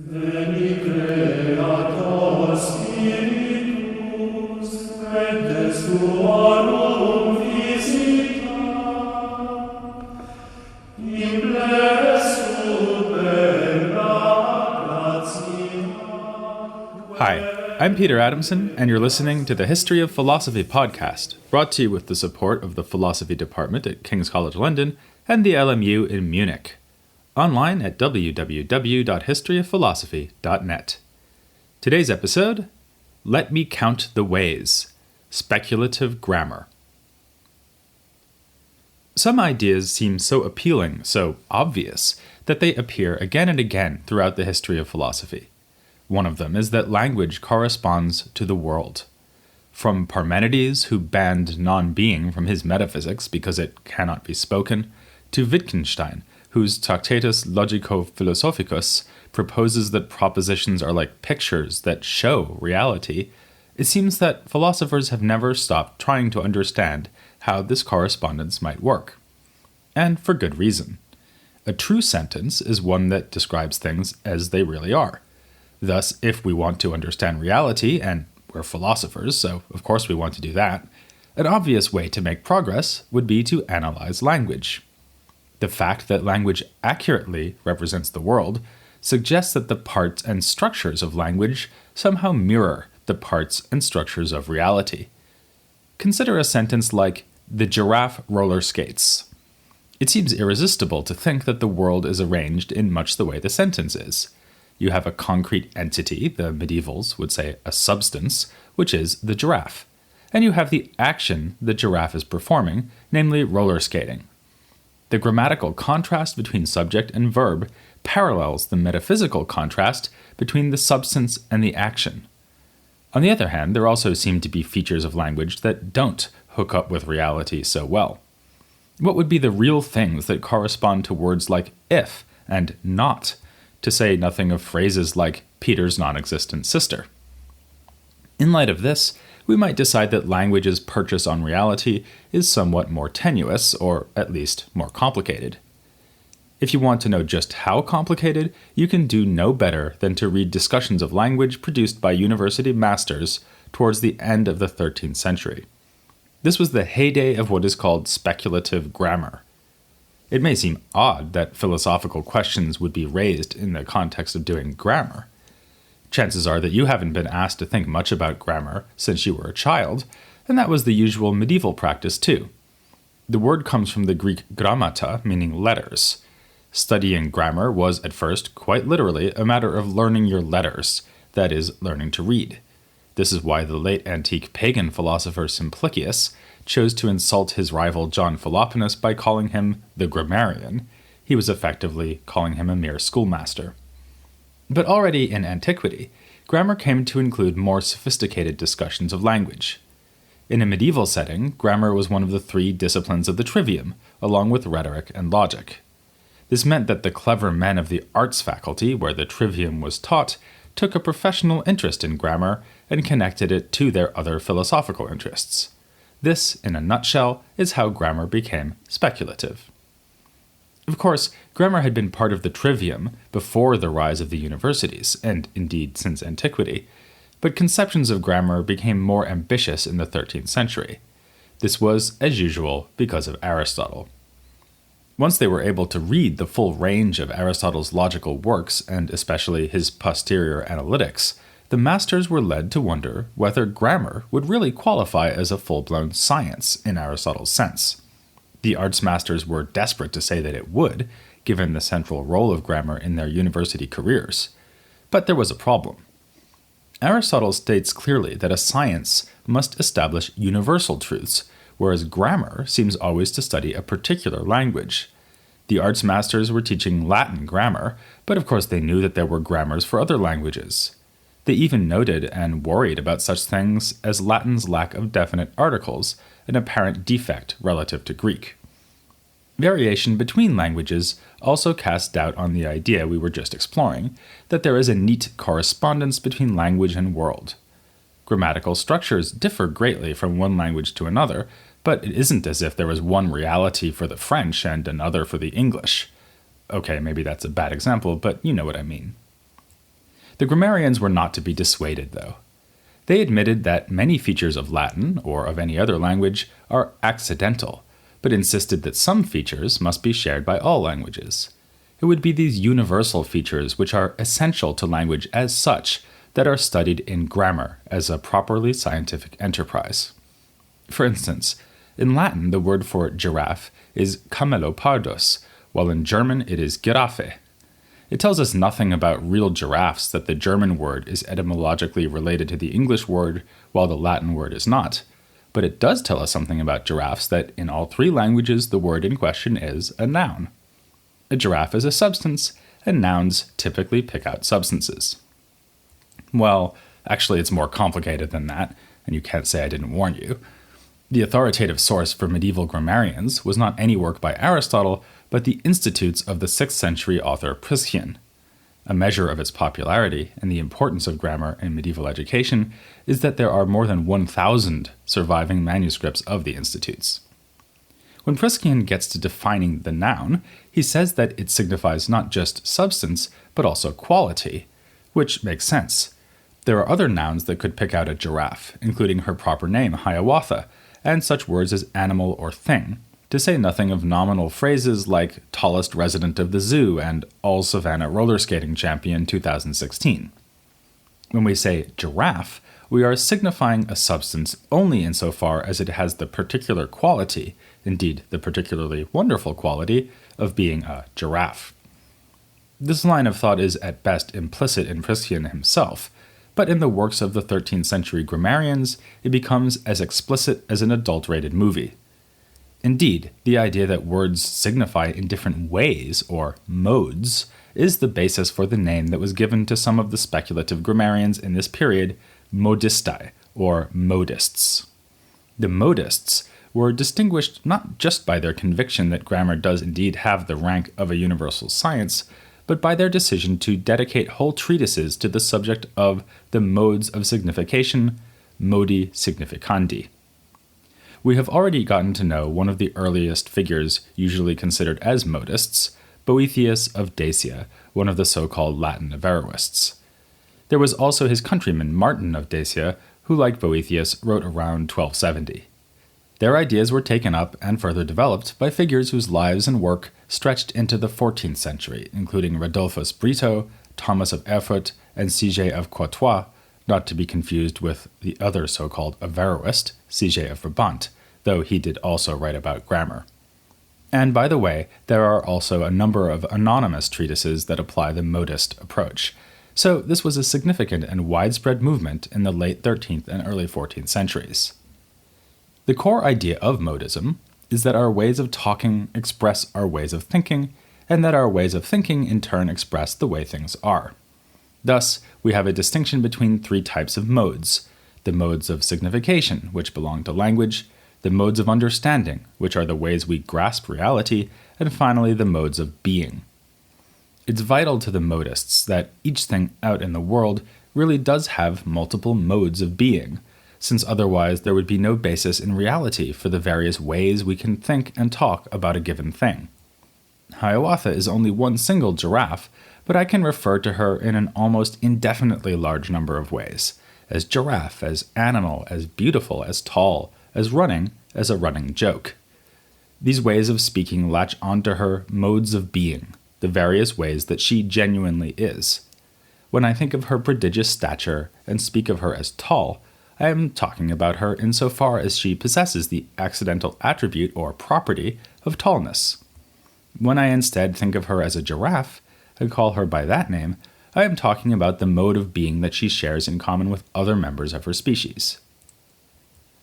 Veni Creator Spiritus, et des tuorum visita, implesut bella gratia. Hi, I'm Peter Adamson, and you're listening to the History of Philosophy podcast, brought to you with the support of the Philosophy Department at King's College London and the LMU in Munich. Online at www.historyofphilosophy.net. Today's episode, Let Me Count the Ways, Speculative Grammar. Some ideas seem so appealing, so obvious, that they appear again and again throughout the history of philosophy. One of them is that language corresponds to the world. From Parmenides, who banned non-being from his metaphysics because it cannot be spoken, to Wittgenstein, whose Tractatus Logico-Philosophicus proposes that propositions are like pictures that show reality, it seems that philosophers have never stopped trying to understand how this correspondence might work. And for good reason. A true sentence is one that describes things as they really are. Thus, if we want to understand reality, and we're philosophers, so of course we want to do that, an obvious way to make progress would be to analyze language. The fact that language accurately represents the world suggests that the parts and structures of language somehow mirror the parts and structures of reality. Consider a sentence like, "The giraffe roller skates." It seems irresistible to think that the world is arranged in much the way the sentence is. You have a concrete entity, the medievals would say a substance, which is the giraffe. And you have the action the giraffe is performing, namely roller skating. The grammatical contrast between subject and verb parallels the metaphysical contrast between the substance and the action. On the other hand, there also seem to be features of language that don't hook up with reality so well. What would be the real things that correspond to words like if and not, to say nothing of phrases like Peter's non-existent sister? In light of this, we might decide that language's purchase on reality is somewhat more tenuous, or at least more complicated. If you want to know just how complicated, you can do no better than to read discussions of language produced by university masters towards the end of the 13th century. This was the heyday of what is called speculative grammar. It may seem odd that philosophical questions would be raised in the context of doing grammar. Chances are that you haven't been asked to think much about grammar since you were a child, and that was the usual medieval practice too. The word comes from the Greek grammata, meaning letters. Studying grammar was at first, quite literally, a matter of learning your letters, that is, learning to read. This is why the late antique pagan philosopher Simplicius chose to insult his rival John Philoponus by calling him the grammarian. He was effectively calling him a mere schoolmaster. But already in antiquity, grammar came to include more sophisticated discussions of language. In a medieval setting, grammar was one of the three disciplines of the trivium, along with rhetoric and logic. This meant that the clever men of the arts faculty, where the trivium was taught, took a professional interest in grammar and connected it to their other philosophical interests. This, in a nutshell, is how grammar became speculative. Of course, grammar had been part of the trivium before the rise of the universities, and indeed since antiquity, but conceptions of grammar became more ambitious in the 13th century. This was, as usual, because of Aristotle. Once they were able to read the full range of Aristotle's logical works, and especially his posterior analytics, the masters were led to wonder whether grammar would really qualify as a full-blown science in Aristotle's sense. The arts masters were desperate to say that it would, given the central role of grammar in their university careers. But there was a problem. Aristotle states clearly that a science must establish universal truths, whereas grammar seems always to study a particular language. The arts masters were teaching Latin grammar, but of course they knew that there were grammars for other languages. They even noted and worried about such things as Latin's lack of definite articles, an apparent defect relative to Greek. Variation between languages also casts doubt on the idea we were just exploring, that there is a neat correspondence between language and world. Grammatical structures differ greatly from one language to another, but it isn't as if there was one reality for the French and another for the English. Okay, maybe that's a bad example, but you know what I mean. The grammarians were not to be dissuaded, though. They admitted that many features of Latin, or of any other language, are accidental, but insisted that some features must be shared by all languages. It would be these universal features which are essential to language as such that are studied in grammar as a properly scientific enterprise. For instance, in Latin the word for giraffe is camelopardus, while in German it is Giraffe. It tells us nothing about real giraffes that the German word is etymologically related to the English word, while the Latin word is not. But it does tell us something about giraffes that in all three languages the word in question is a noun. A giraffe is a substance, and nouns typically pick out substances. Well, actually it's more complicated than that, and you can't say I didn't warn you. The authoritative source for medieval grammarians was not any work by Aristotle, but the Institutes of the 6th century author Priscian. A measure of its popularity and the importance of grammar in medieval education is that there are more than 1,000 surviving manuscripts of the Institutes. When Priscian gets to defining the noun, he says that it signifies not just substance, but also quality, which makes sense. There are other nouns that could pick out a giraffe, including her proper name, Hiawatha, and such words as animal or thing, to say nothing of nominal phrases like tallest resident of the zoo and all-Savannah roller skating champion 2016. When we say giraffe, we are signifying a substance only insofar as it has the particular quality, indeed the particularly wonderful quality, of being a giraffe. This line of thought is at best implicit in Priscian himself, but in the works of the 13th century grammarians, it becomes as explicit as an adult-rated movie. Indeed, the idea that words signify in different ways, or modes, is the basis for the name that was given to some of the speculative grammarians in this period, modistae, or modists. The modists were distinguished not just by their conviction that grammar does indeed have the rank of a universal science, but by their decision to dedicate whole treatises to the subject of the modes of signification, modi significandi. We have already gotten to know one of the earliest figures usually considered as modists, Boethius of Dacia, one of the so-called Latin Averroists. There was also his countryman Martin of Dacia, who, like Boethius, wrote around 1270. Their ideas were taken up and further developed by figures whose lives and work stretched into the 14th century, including Rodolphus Brito, Thomas of Erfurt, and Sige of Courtois, not to be confused with the other so-called Averroist, Sige of Brabant, though he did also write about grammar. And by the way, there are also a number of anonymous treatises that apply the modist approach, so this was a significant and widespread movement in the late 13th and early 14th centuries. The core idea of modism is that our ways of talking express our ways of thinking, and that our ways of thinking in turn express the way things are. Thus, we have a distinction between three types of modes: the modes of signification, which belong to language, the modes of understanding, which are the ways we grasp reality, and finally the modes of being. It's vital to the modists that each thing out in the world really does have multiple modes of being, since otherwise there would be no basis in reality for the various ways we can think and talk about a given thing. Hiawatha is only one single giraffe, but I can refer to her in an almost indefinitely large number of ways, as giraffe, as animal, as beautiful, as tall, as running, as a running joke. These ways of speaking latch onto her modes of being, the various ways that she genuinely is. When I think of her prodigious stature and speak of her as tall, I am talking about her insofar as she possesses the accidental attribute or property of tallness. When I instead think of her as a giraffe, and call her by that name, I am talking about the mode of being that she shares in common with other members of her species.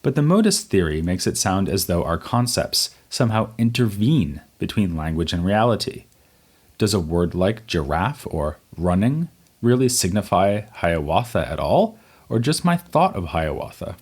But the modist theory makes it sound as though our concepts somehow intervene between language and reality. Does a word like giraffe or running really signify Hiawatha at all, or just my thought of Hiawatha?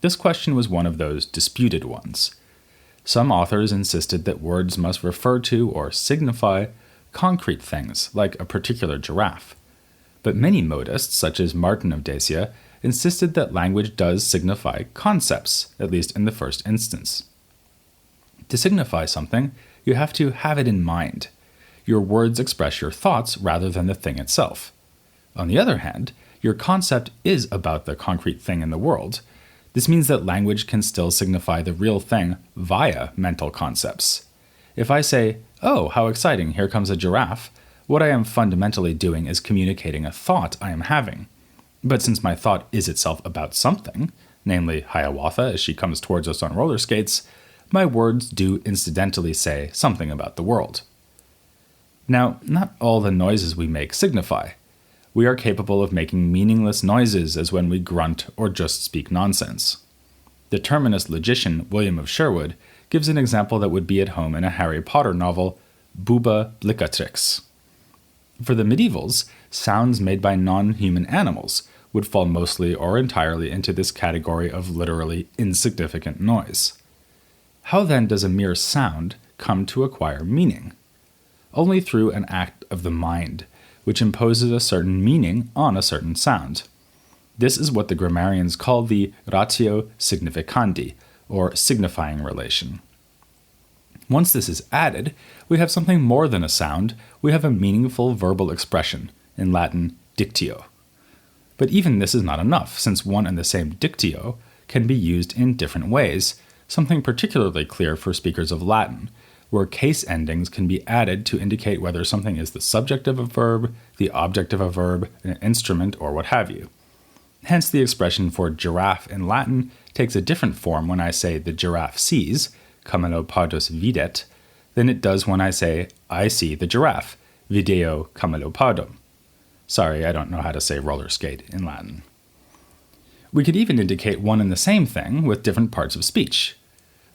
This question was one of those disputed ones. Some authors insisted that words must refer to or signify concrete things, like a particular giraffe. But many modists, such as Martin of Dacia, insisted that language does signify concepts, at least in the first instance. To signify something, you have to have it in mind. Your words express your thoughts rather than the thing itself. On the other hand, your concept is about the concrete thing in the world. This means that language can still signify the real thing via mental concepts. If I say, "Oh, how exciting, here comes a giraffe," what I am fundamentally doing is communicating a thought I am having. But since my thought is itself about something, namely Hiawatha as she comes towards us on roller skates, my words do incidentally say something about the world. Now, not all the noises we make signify. We are capable of making meaningless noises as when we grunt or just speak nonsense. The terminus logician William of Sherwood gives an example that would be at home in a Harry Potter novel, Bubba Blickatrix. For the medievals, sounds made by non-human animals would fall mostly or entirely into this category of literally insignificant noise. How then does a mere sound come to acquire meaning? Only through an act of the mind, which imposes a certain meaning on a certain sound. This is what the grammarians call the ratio significandi, or signifying relation. Once this is added, we have something more than a sound, we have a meaningful verbal expression, in Latin dictio. But even this is not enough, since one and the same dictio can be used in different ways, something particularly clear for speakers of Latin, where case endings can be added to indicate whether something is the subject of a verb, the object of a verb, an instrument, or what have you. Hence the expression for giraffe in Latin takes a different form when I say the giraffe sees, camelopardus videt, than it does when I say I see the giraffe, video camelopardum. Sorry, I don't know how to say roller skate in Latin. We could even indicate one and the same thing with different parts of speech.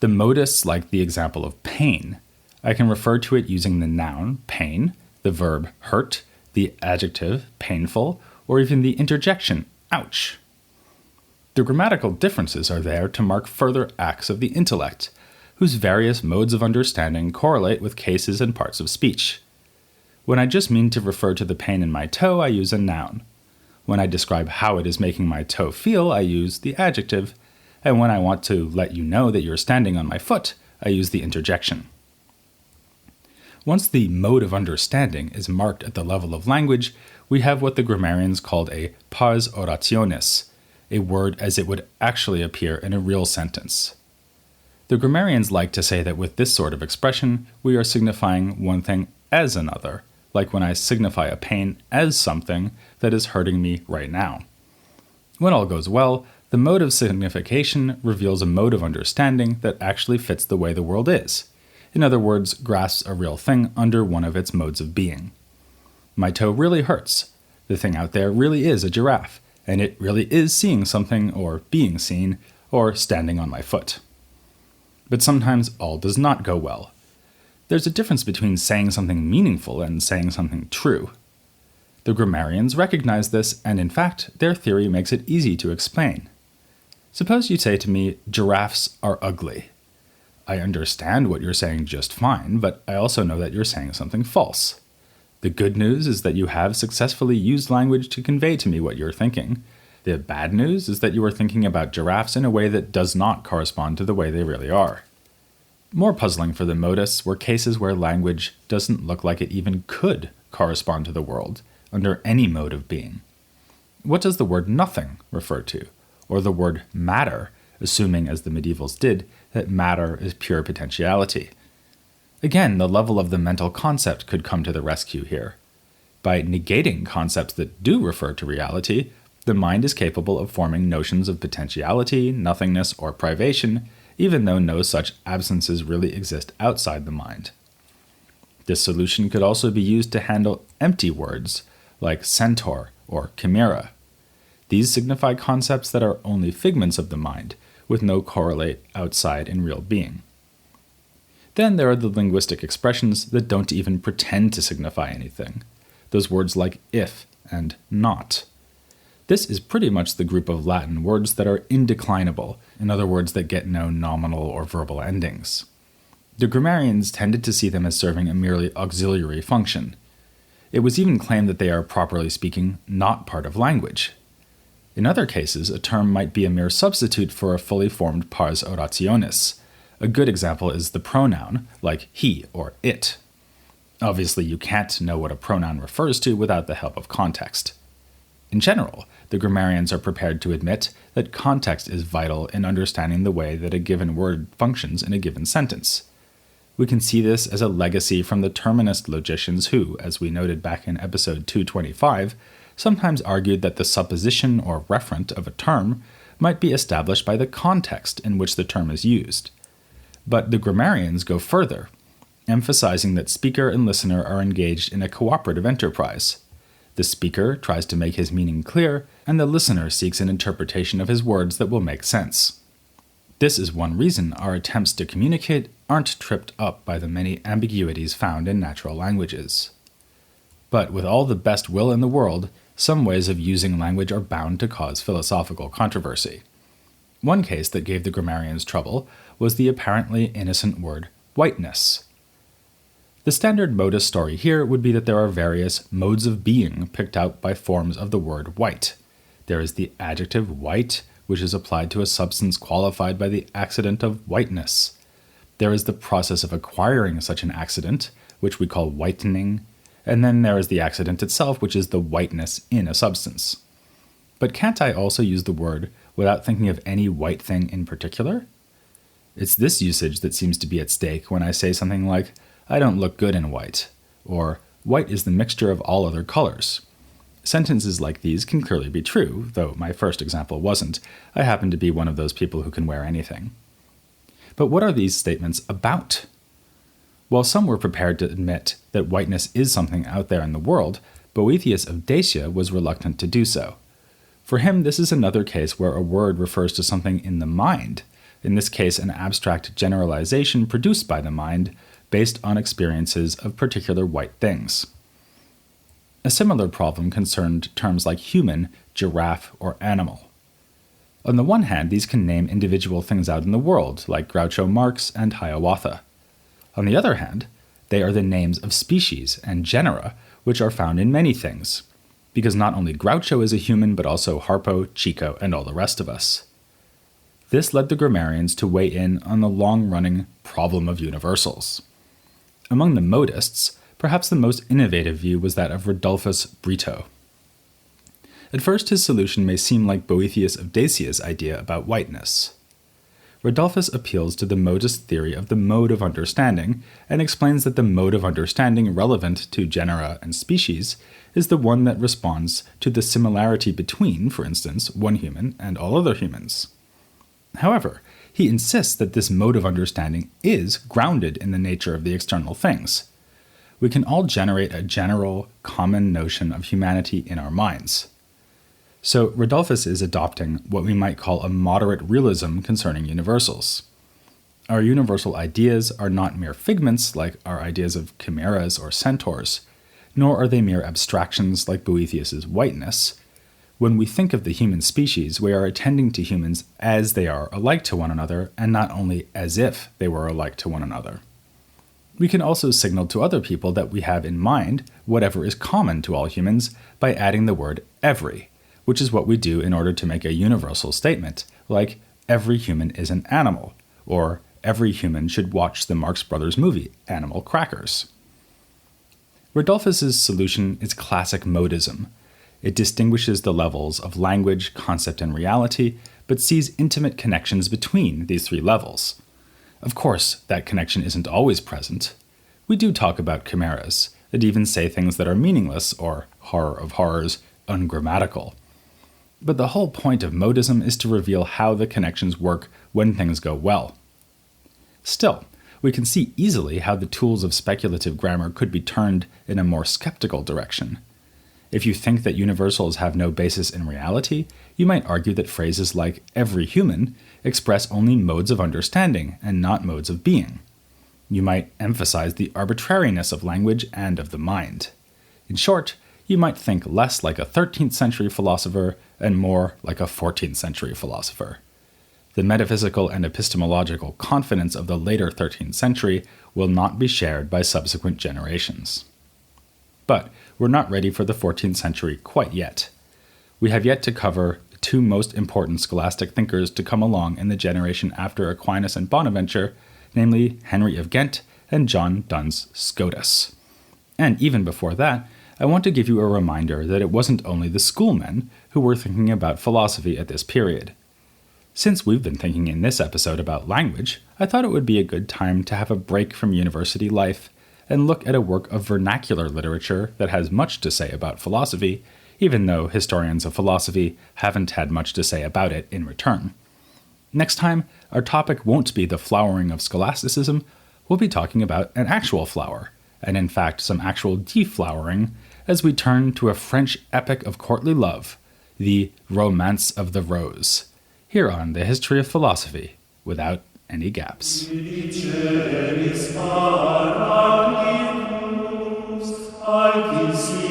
The modists like the example of pain. I can refer to it using the noun, pain, the verb, hurt, the adjective, painful, or even the interjection, ouch. The grammatical differences are there to mark further acts of the intellect, whose various modes of understanding correlate with cases and parts of speech. When I just mean to refer to the pain in my toe, I use a noun. When I describe how it is making my toe feel, I use the adjective. And when I want to let you know that you're standing on my foot, I use the interjection. Once the mode of understanding is marked at the level of language, we have what the grammarians called a pars orationis, a word as it would actually appear in a real sentence. The grammarians like to say that with this sort of expression, we are signifying one thing as another, like when I signify a pain as something that is hurting me right now. When all goes well, the mode of signification reveals a mode of understanding that actually fits the way the world is. In other words, grasps a real thing under one of its modes of being. My toe really hurts. The thing out there really is a giraffe, and it really is seeing something, or being seen, or standing on my foot. But sometimes all does not go well. There's a difference between saying something meaningful and saying something true. The grammarians recognize this, and in fact, their theory makes it easy to explain. Suppose you say to me, giraffes are ugly. I understand what you're saying just fine, but I also know that you're saying something false. The good news is that you have successfully used language to convey to me what you're thinking. The bad news is that you are thinking about giraffes in a way that does not correspond to the way they really are. More puzzling for the modists were cases where language doesn't look like it even could correspond to the world under any mode of being. What does the word nothing refer to? Or the word matter, assuming, as the medievals did, that matter is pure potentiality. Again, the level of the mental concept could come to the rescue here. By negating concepts that do refer to reality, the mind is capable of forming notions of potentiality, nothingness, or privation, even though no such absences really exist outside the mind. This solution could also be used to handle empty words, like centaur or chimera. These signify concepts that are only figments of the mind, with no correlate outside in real being. Then there are the linguistic expressions that don't even pretend to signify anything. Those words like if and not. This is pretty much the group of Latin words that are indeclinable, in other words that get no nominal or verbal endings. The grammarians tended to see them as serving a merely auxiliary function. It was even claimed that they are, properly speaking, not part of language. In other cases, a term might be a mere substitute for a fully formed pars orationis. A good example is the pronoun, like he or it. Obviously, you can't know what a pronoun refers to without the help of context. In general, the grammarians are prepared to admit that context is vital in understanding the way that a given word functions in a given sentence. We can see this as a legacy from the terminist logicians who, as we noted back in episode 225, sometimes argued that the supposition or referent of a term might be established by the context in which the term is used. But the grammarians go further, emphasizing that speaker and listener are engaged in a cooperative enterprise. The speaker tries to make his meaning clear, and the listener seeks an interpretation of his words that will make sense. This is one reason our attempts to communicate aren't tripped up by the many ambiguities found in natural languages. But with all the best will in the world, some ways of using language are bound to cause philosophical controversy. One case that gave the grammarians trouble was the apparently innocent word whiteness. The standard modus story here would be that there are various modes of being picked out by forms of the word white. There is the adjective white, which is applied to a substance qualified by the accident of whiteness. There is the process of acquiring such an accident, which we call whitening, and then there is the accident itself, which is the whiteness in a substance. But can't I also use the word without thinking of any white thing in particular? It's this usage that seems to be at stake when I say something like, I don't look good in white, or white is the mixture of all other colors. Sentences like these can clearly be true, though my first example wasn't. I happen to be one of those people who can wear anything. But what are these statements about? While some were prepared to admit that whiteness is something out there in the world, Boethius of Dacia was reluctant to do so. For him, this is another case where a word refers to something in the mind, in this case an abstract generalization produced by the mind based on experiences of particular white things. A similar problem concerned terms like human, giraffe, or animal. On the one hand, these can name individual things out in the world, like Groucho Marx and Hiawatha. On the other hand, they are the names of species and genera which are found in many things, because not only Groucho is a human, but also Harpo, Chico, and all the rest of us. This led the grammarians to weigh in on the long-running problem of universals. Among the modists, perhaps the most innovative view was that of Rodolphus Brito. At first, his solution may seem like Boethius of Dacia's idea about whiteness. Rodolphus appeals to the modist theory of the mode of understanding and explains that the mode of understanding relevant to genera and species is the one that responds to the similarity between, for instance, one human and all other humans. However, he insists that this mode of understanding is grounded in the nature of the external things. We can all generate a general, common notion of humanity in our minds. So Rodolphus is adopting what we might call a moderate realism concerning universals. Our universal ideas are not mere figments like our ideas of chimeras or centaurs, nor are they mere abstractions like Boethius's whiteness. When we think of the human species, we are attending to humans as they are alike to one another, and not only as if they were alike to one another. We can also signal to other people that we have in mind whatever is common to all humans by adding the word every, which is what we do in order to make a universal statement, like every human is an animal, or every human should watch the Marx Brothers movie, Animal Crackers. Rodolphus's solution is classic modism. It distinguishes the levels of language, concept, and reality, but sees intimate connections between these three levels. Of course, that connection isn't always present. We do talk about chimeras, and even say things that are meaningless, or, horror of horrors, ungrammatical. But the whole point of modism is to reveal how the connections work when things go well. Still, we can see easily how the tools of speculative grammar could be turned in a more skeptical direction. If you think that universals have no basis in reality, you might argue that phrases like every human express only modes of understanding and not modes of being. You might emphasize the arbitrariness of language and of the mind. In short, you might think less like a 13th century philosopher and more like a 14th century philosopher. The metaphysical and epistemological confidence of the later 13th century will not be shared by subsequent generations. But we're not ready for the 14th century quite yet. We have yet to cover the two most important scholastic thinkers to come along in the generation after Aquinas and Bonaventure, namely Henry of Ghent and John Duns Scotus. And even before that, I want to give you a reminder that it wasn't only the schoolmen who were thinking about philosophy at this period. Since we've been thinking in this episode about language, I thought it would be a good time to have a break from university life and look at a work of vernacular literature that has much to say about philosophy, even though historians of philosophy haven't had much to say about it in return. Next time, our topic won't be the flowering of scholasticism, we'll be talking about an actual flower, and in fact some actual deflowering, as we turn to a French epic of courtly love, the Romance of the Rose, here on the History of Philosophy, without any gaps. Diceris paraclitus,